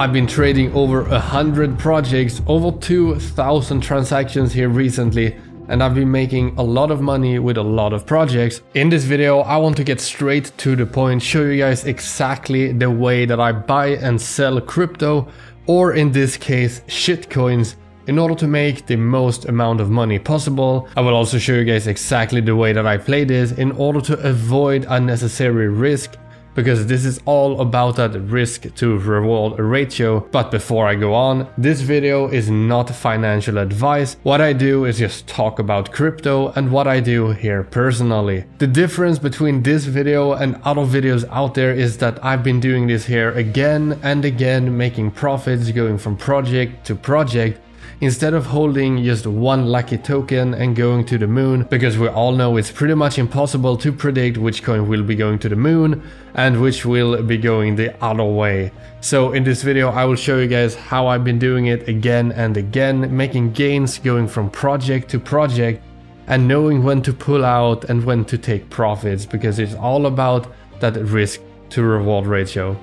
I've been trading over 100 projects, over 2,000 transactions here recently, and I've been making a lot of money with a lot of projects. In this video, I want to get straight to the point, show you guys exactly the way that I buy and sell crypto, or in this case, shitcoins, in order to make the most amount of money possible. I will also show you guys exactly the way that I play this in order to avoid unnecessary risk, because this is all about that risk to reward ratio. But before I go on, this video is not financial advice. What I do is just talk about crypto and what I do here personally. The difference between this video and other videos out there is that I've been doing this here again and again, making profits going from project to project, instead of holding just one lucky token and going to the moon, because we all know it's pretty much impossible to predict which coin will be going to the moon and which will be going the other way. So in this video I will show you guys how I've been doing it again and again, making gains going from project to project and knowing when to pull out and when to take profits, because it's all about that risk to reward ratio.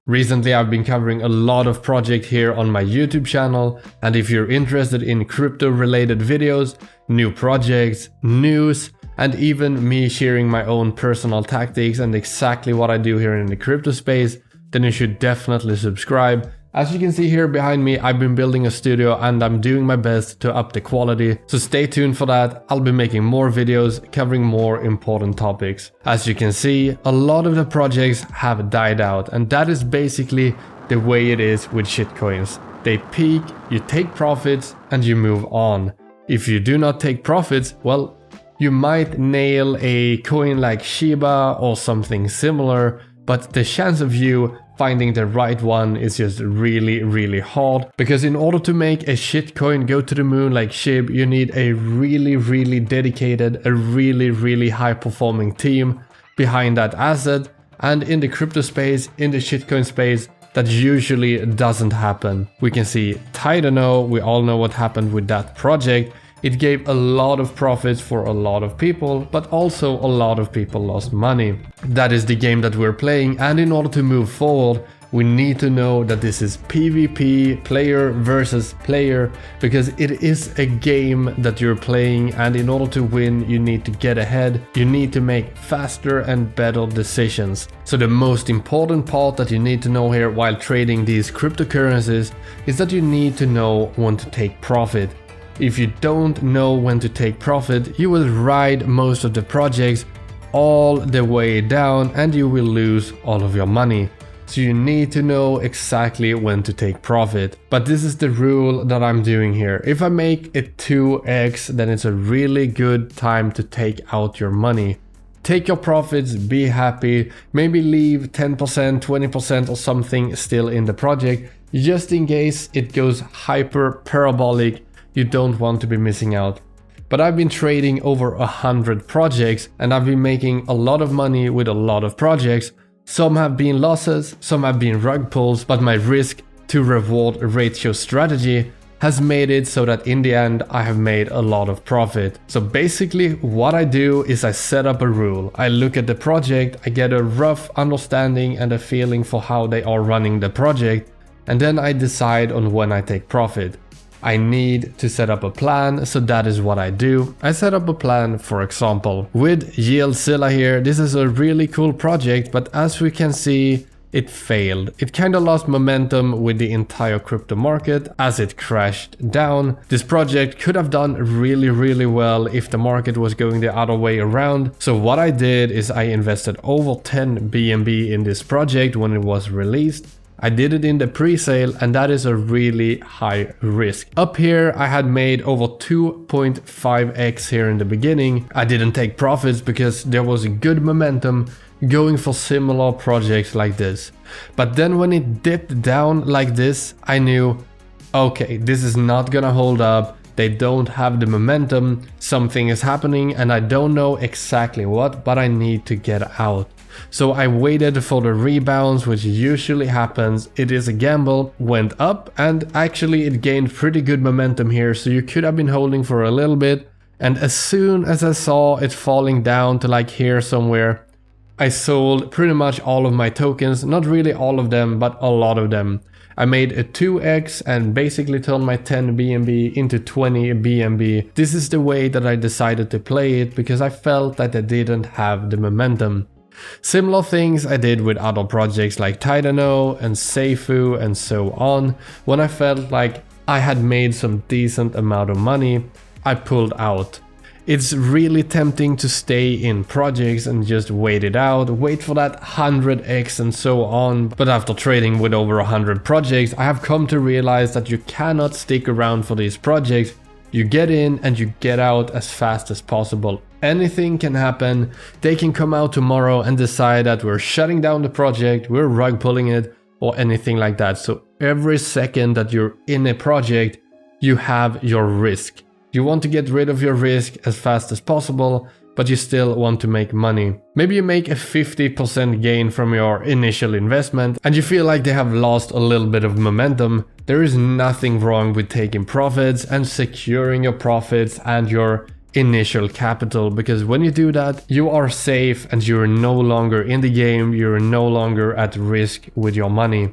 Recently I've been covering a lot of projects here on my YouTube channel, and if you're interested in crypto related videos, new projects, news, and even me sharing my own personal tactics and exactly what I do here in the crypto space, then you should definitely subscribe. As you can see here behind me, I've been building a studio and I'm doing my best to up the quality, so stay tuned for that. I'll be making more videos covering more important topics. As you can see, a lot of the projects have died out, and that is basically the way it is with shitcoins. They peak, you take profits, and you move on. If you do not take profits, well, you might nail a coin like Shiba or something similar, but the chance of you finding the right one is just really hard, because in order to make a shitcoin go to the moon like SHIB, you need a really dedicated, a really high performing team behind that asset, and in the crypto space, in the shitcoin space, that usually doesn't happen. We can see Tidano, we all know what happened with that project. It gave a lot of profits for a lot of people, but also a lot of people lost money. That is the game that we're playing, and in order to move forward, we need to know that this is PvP, player versus player, because it is a game that you're playing, and in order to win, you need to get ahead. You need to make faster and better decisions. So the most important part that you need to know here while trading these cryptocurrencies is that you need to know when to take profit. If you don't know when to take profit, you will ride most of the projects all the way down and you will lose all of your money. So you need to know exactly when to take profit. But this is the rule that I'm doing here. If I make it 2x, then it's a really good time to take out your money. Take your profits, be happy, maybe leave 10%, 20% or something still in the project, just in case it goes hyper parabolic. You don't want to be missing out. But I've been trading over 100 projects and I've been making a lot of money with a lot of projects. Some have been losses, some have been rug pulls, but my risk to reward ratio strategy has made it so that in the end I have made a lot of profit. So basically what I do is I set up a rule. I look at the project, I get a rough understanding and a feeling for how they are running the project, and then I decide on when I take profit. I need to set up a plan, so that is what I do. I set up a plan, for example, with Yieldzilla here. This is a really cool project, but as we can see, it failed. It kind of lost momentum with the entire crypto market as it crashed down. This project could have done really well if the market was going the other way around. So what I did is I invested over 10 BNB in this project when it was released. I did it in the pre-sale, and that is a really high risk. Up here I had made over 2.5x here in the beginning. I didn't take profits because there was a good momentum going for similar projects like this. But then when it dipped down like this, I knew, okay, this is not gonna hold up. They don't have the momentum, something is happening and I don't know exactly what, but I need to get out. So I waited for the rebounds, which usually happens. It is a gamble, went up, and actually it gained pretty good momentum here, so you could have been holding for a little bit And as soon as I saw it falling down to like here somewhere, I sold pretty much all of my tokens, not really all of them, but a lot of them. I made a 2x and basically turned my 10 BNB into 20 BNB. This is the way that I decided to play it because I felt that I didn't have the momentum. Similar things I did with other projects like Tidano and Seifu and so on. When I felt like I had made some decent amount of money, I pulled out. It's really tempting to stay in projects and just wait it out, wait for that 100x and so on. But after trading with over 100 projects, I have come to realize that you cannot stick around for these projects. You get in and you get out as fast as possible. Anything can happen. They can come out tomorrow and decide that we're shutting down the project, we're rug pulling it, or anything like that. So every second that you're in a project, you have your risk. You want to get rid of your risk as fast as possible, but you still want to make money. Maybe you make a 50% gain from your initial investment and you feel like they have lost a little bit of momentum. There is nothing wrong with taking profits and securing your profits and your initial capital, because when you do that, you are safe and you're no longer in the game, you're no longer at risk with your money.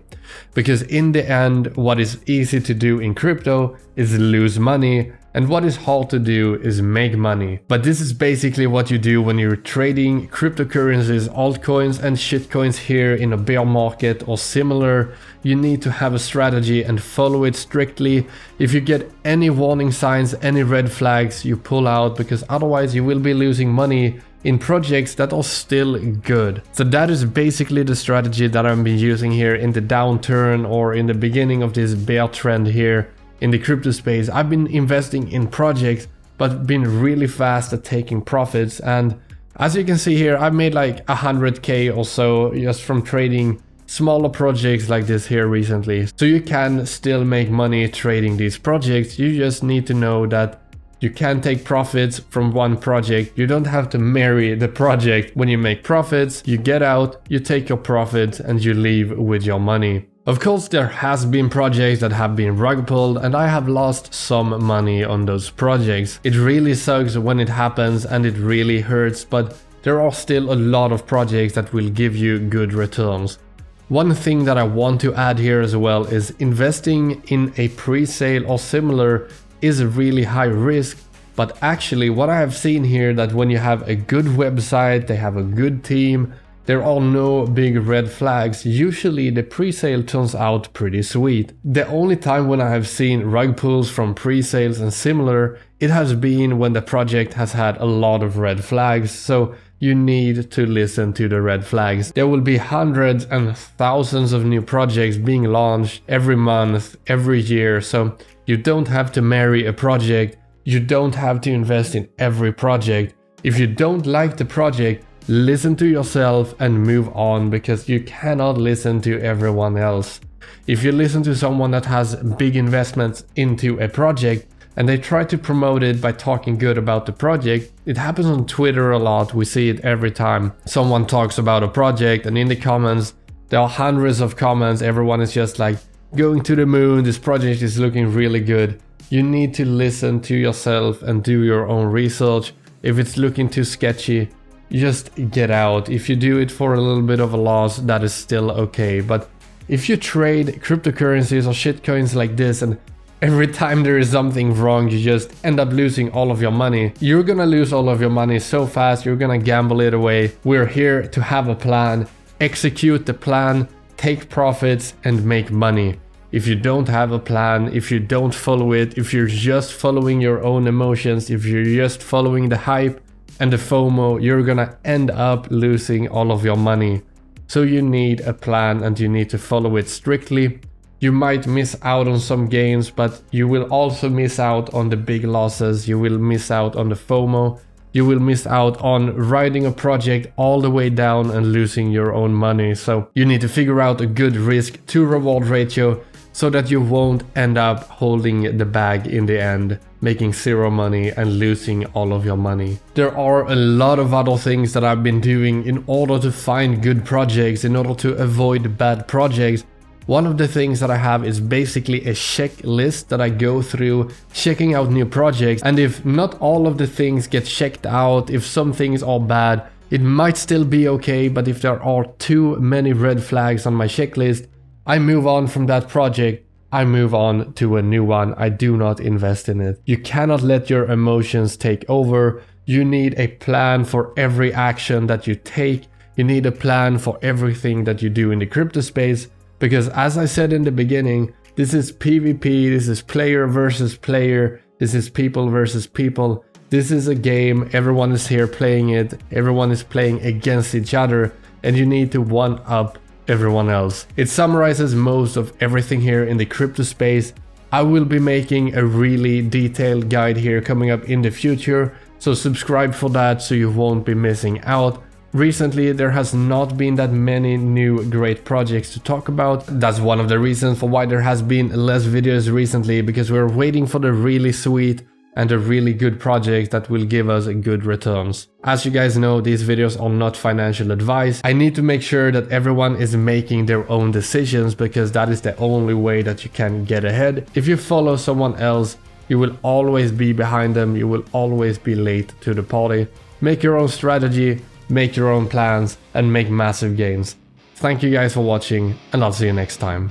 Because in the end, what is easy to do in crypto is lose money, and what is hard to do is make money. But this is basically what you do when you're trading cryptocurrencies, altcoins and shitcoins here in a bear market or similar. You need to have a strategy and follow it strictly. If you get any warning signs, any red flags, you pull out, because otherwise you will be losing money in projects that are still good. So that is basically the strategy that I've been using here in the downturn or in the beginning of this bear trend here. In the crypto space, I've been investing in projects, but been really fast at taking profits. And as you can see here, I've made like 100k or so just from trading smaller projects like this here recently. So you can still make money trading these projects. You just need to know that you can take profits from one project. You don't have to marry the project. When you make profits, you get out, you take your profits, and you leave with your money. Of course, there has been projects that have been rug pulled, and I have lost some money on those projects. It really sucks when it happens and it really hurts, but there are still a lot of projects that will give you good returns. One thing that I want to add here as well is investing in a pre-sale or similar is a really high risk. But actually what I have seen here, that when you have a good website, they have a good team, there are no big red flags. Usually the pre-sale turns out pretty sweet. The only time when I have seen rug pulls from pre-sales and similar, it has been when the project has had a lot of red flags. So you need to listen to the red flags. There will be hundreds and thousands of new projects being launched every month, every year. So you don't have to marry a project. You don't have to invest in every project. If you don't like the project, listen to yourself and move on, because you cannot listen to everyone else. If you listen to someone that has big investments into a project and they try to promote it by talking good about the project, it happens on Twitter a lot. We see it every time someone talks about a project, and in the comments there are hundreds of comments. Everyone is just like, going to the moon, this project is looking really good. You need to listen to yourself and do your own research. If it's looking too sketchy, just get out. If you do it for a little bit of a loss, that is still okay. But if you trade cryptocurrencies or shitcoins like this, and every time there is something wrong, you just end up losing all of your money, you're gonna lose all of your money so fast, you're gonna gamble it away. We're here to have a plan, execute the plan, take profits, and make money. If you don't have a plan, if you don't follow it, if you're just following your own emotions, if you're just following the hype and the FOMO, you're gonna end up losing all of your money. So you need a plan and you need to follow it strictly. You might miss out on some gains, but you will also miss out on the big losses. You will miss out on the FOMO. You will miss out on riding a project all the way down and losing your own money. So you need to figure out a good risk to reward ratio so that you won't end up holding the bag in the end, making zero money and losing all of your money. There are a lot of other things that I've been doing in order to find good projects, in order to avoid bad projects. One of the things that I have is basically a checklist that I go through checking out new projects, and if not all of the things get checked out, if some things are bad, it might still be okay, but if there are too many red flags on my checklist, I move on from that project. I move on to a new one. I do not invest in it. You cannot let your emotions take over. You need a plan for every action that you take. You need a plan for everything that you do in the crypto space. Because as I said in the beginning, this is PvP, this is player versus player, this is people versus people. This is a game, everyone is here playing it, everyone is playing against each other, and you need to one-up everyone else. It summarizes most of everything here in the crypto space. I will be making a really detailed guide here coming up in the future, so subscribe for that so you won't be missing out. Recently, there has not been that many new great projects to talk about. That's one of the reasons for why there has been less videos recently, because we're waiting for the really sweet and the really good projects that will give us good returns. As you guys know, these videos are not financial advice. I need to make sure that everyone is making their own decisions, because that is the only way that you can get ahead. If you follow someone else, you will always be behind them. You will always be late to the party. Make your own strategy. Make your own plans and make massive gains. Thank you guys for watching, and I'll see you next time.